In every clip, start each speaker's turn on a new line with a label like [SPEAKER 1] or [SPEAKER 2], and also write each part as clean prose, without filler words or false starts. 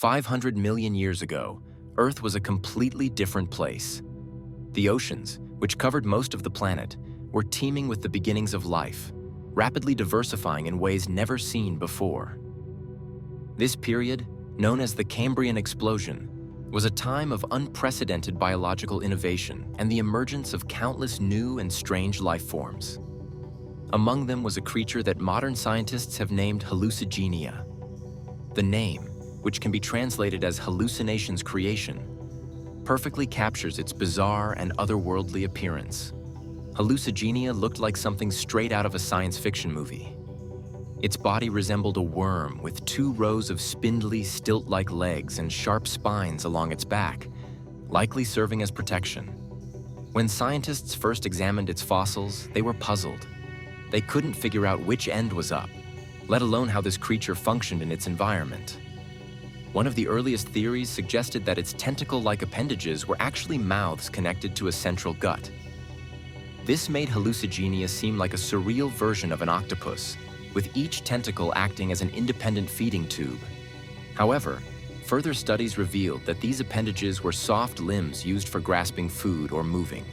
[SPEAKER 1] 500 million years ago, Earth was a completely different place. The oceans, which covered most of the planet, were teeming with the beginnings of life, rapidly diversifying in ways never seen before. This period, known as the Cambrian explosion, was a time of unprecedented biological innovation and the emergence of countless new and strange life forms. Among them was a creature that modern scientists have named hallucigenia. The name, which can be translated as hallucinations creation, perfectly captures its bizarre and otherworldly appearance. Hallucigenia looked like something straight out of a science fiction movie. Its body resembled a worm with 2 rows of spindly, stilt-like legs and sharp spines along its back, likely serving as protection. When scientists first examined its fossils, they were puzzled. They couldn't figure out which end was up, let alone how this creature functioned in its environment. One of the earliest theories suggested that its tentacle-like appendages were actually mouths connected to a central gut. This made hallucigenia seem like a surreal version of an octopus, with each tentacle acting as an independent feeding tube. However, further studies revealed that these appendages were soft limbs used for grasping food or moving.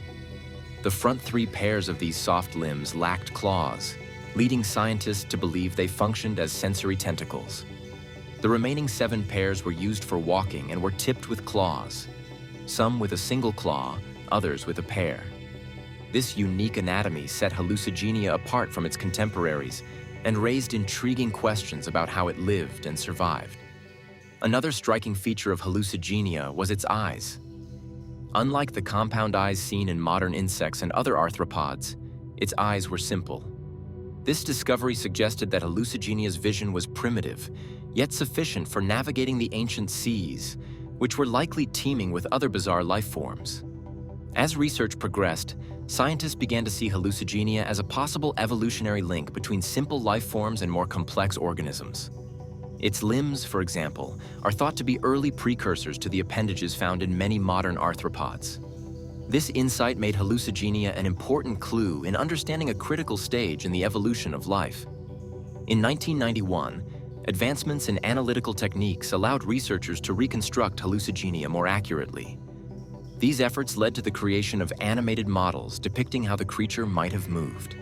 [SPEAKER 1] The front 3 pairs of these soft limbs lacked claws, leading scientists to believe they functioned as sensory tentacles. The remaining 7 pairs were used for walking and were tipped with claws, some with a single claw, others with a pair. This unique anatomy set hallucigenia apart from its contemporaries and raised intriguing questions about how it lived and survived. Another striking feature of hallucigenia was its eyes. Unlike the compound eyes seen in modern insects and other arthropods, its eyes were simple. This discovery suggested that hallucigenia's vision was primitive, yet sufficient for navigating the ancient seas, which were likely teeming with other bizarre life forms. As research progressed, scientists began to see hallucigenia as a possible evolutionary link between simple life forms and more complex organisms. Its limbs, for example, are thought to be early precursors to the appendages found in many modern arthropods. This insight made hallucigenia an important clue in understanding a critical stage in the evolution of life. In 1991, advancements in analytical techniques allowed researchers to reconstruct hallucigenia more accurately. These efforts led to the creation of animated models depicting how the creature might have moved.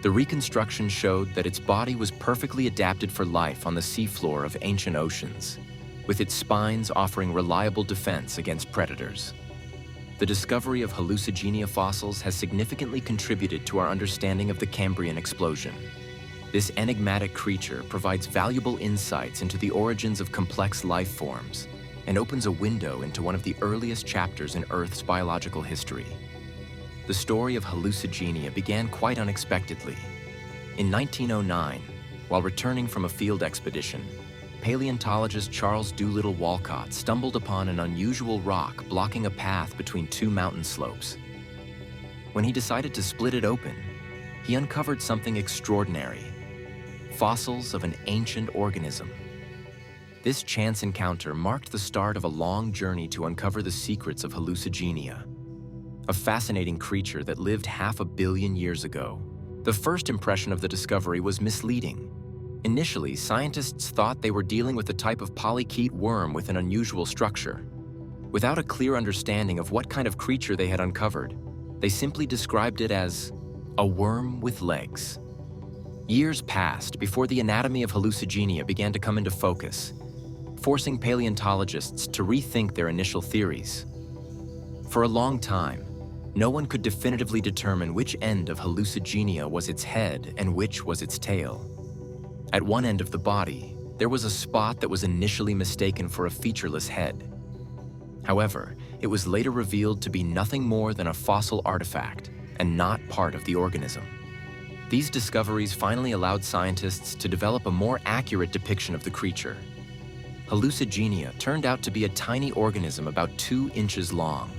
[SPEAKER 1] The reconstruction showed that its body was perfectly adapted for life on the seafloor of ancient oceans, with its spines offering reliable defense against predators. The discovery of hallucigenia fossils has significantly contributed to our understanding of the Cambrian explosion. This enigmatic creature provides valuable insights into the origins of complex life forms and opens a window into one of the earliest chapters in Earth's biological history. The story of hallucigenia began quite unexpectedly. In 1909, while returning from a field expedition, paleontologist Charles Doolittle Walcott stumbled upon an unusual rock blocking a path between 2 mountain slopes. When he decided to split it open, he uncovered something extraordinary: fossils of an ancient organism. This chance encounter marked the start of a long journey to uncover the secrets of hallucigenia, a fascinating creature that lived 500 million years ago. The first impression of the discovery was misleading. Initially, scientists thought they were dealing with a type of polychaete worm with an unusual structure. Without a clear understanding of what kind of creature they had uncovered, they simply described it as a worm with legs. Years passed before the anatomy of hallucigenia began to come into focus, forcing paleontologists to rethink their initial theories. For a long time, no one could definitively determine which end of hallucigenia was its head and which was its tail. At one end of the body, there was a spot that was initially mistaken for a featureless head. However, it was later revealed to be nothing more than a fossil artifact and not part of the organism. These discoveries finally allowed scientists to develop a more accurate depiction of the creature. Hallucigenia turned out to be a tiny organism about 2 inches long,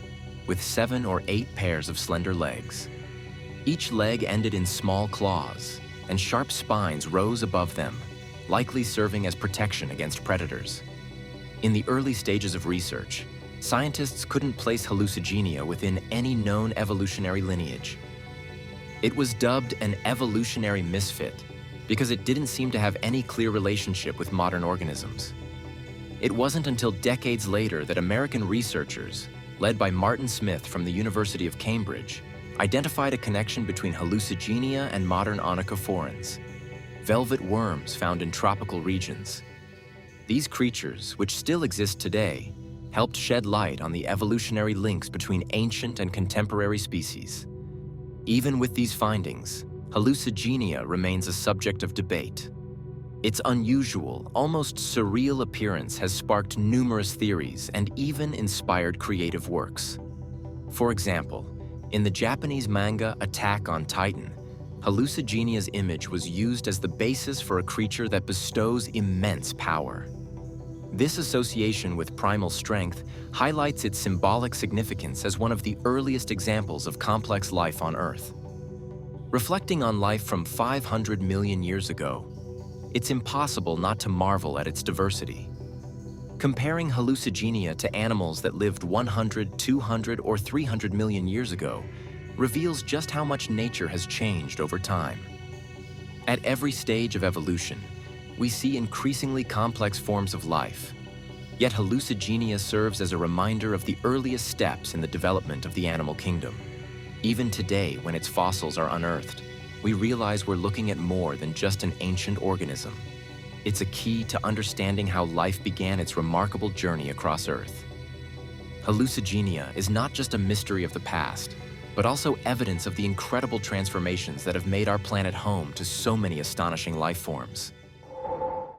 [SPEAKER 1] with 7 or 8 pairs of slender legs. Each leg ended in small claws, and sharp spines rose above them, likely serving as protection against predators. In the early stages of research, scientists couldn't place hallucigenia within any known evolutionary lineage. It was dubbed an evolutionary misfit because it didn't seem to have any clear relationship with modern organisms. It wasn't until decades later that American researchers, led by Martin Smith from the University of Cambridge, identified a connection between hallucigenia and modern onychophorans, velvet worms found in tropical regions. These creatures, which still exist today, helped shed light on the evolutionary links between ancient and contemporary species. Even with these findings, hallucigenia remains a subject of debate. Its unusual, almost surreal appearance has sparked numerous theories and even inspired creative works. For example, in the Japanese manga Attack on Titan, hallucigenia's image was used as the basis for a creature that bestows immense power. This association with primal strength highlights its symbolic significance as one of the earliest examples of complex life on Earth. Reflecting on life from 500 million years ago, it's impossible not to marvel at its diversity. Comparing hallucigenia to animals that lived 100, 200, or 300 million years ago reveals just how much nature has changed over time. At every stage of evolution, we see increasingly complex forms of life. Yet hallucigenia serves as a reminder of the earliest steps in the development of the animal kingdom. Even today, when its fossils are unearthed, we realize we're looking at more than just an ancient organism. It's a key to understanding how life began its remarkable journey across Earth. Hallucigenia is not just a mystery of the past, but also evidence of the incredible transformations that have made our planet home to so many astonishing life forms.